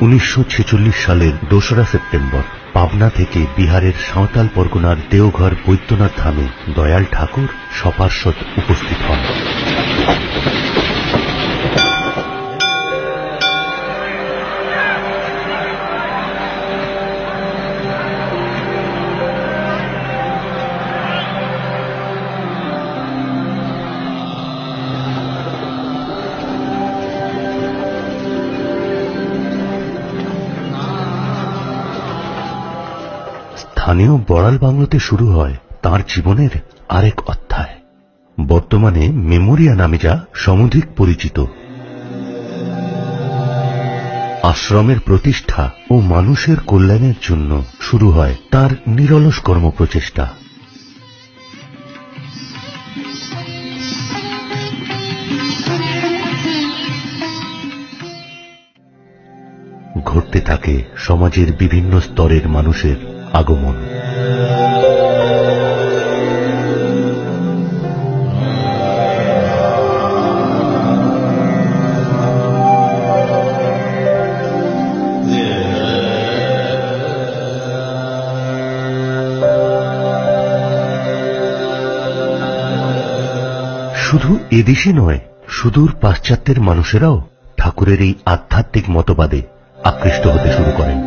1946 সালের 2রা সেপ্টেম্বর পাবনা থেকে বিহারের সাঁওতাল পরগনার দেওঘর বৈদ্যনাথ ধামে দয়াল ঠাকুর সপার্ষদ উপস্থিত হন। স্থানীয় বড়াল বাংলোতে শুরু হয় তাঁর জীবনের আরেক অধ্যায়, বর্তমানে মেমোরিয়া নামে যা সমধিক পরিচিত। আশ্রমের প্রতিষ্ঠা ও মানুষের কল্যাণের জন্য শুরু হয় তার নিরলস কর্মপ্রচেষ্টা। ঘটতে থাকে সমাজের বিভিন্ন স্তরের মানুষের আগমন। শুধু এদেশে নয়, সুদূর পাশ্চাত্যের মানুষেরাও ঠাকুরের এই আধ্যাত্মিক মতবাদে আকৃষ্ট হতে শুরু করেন।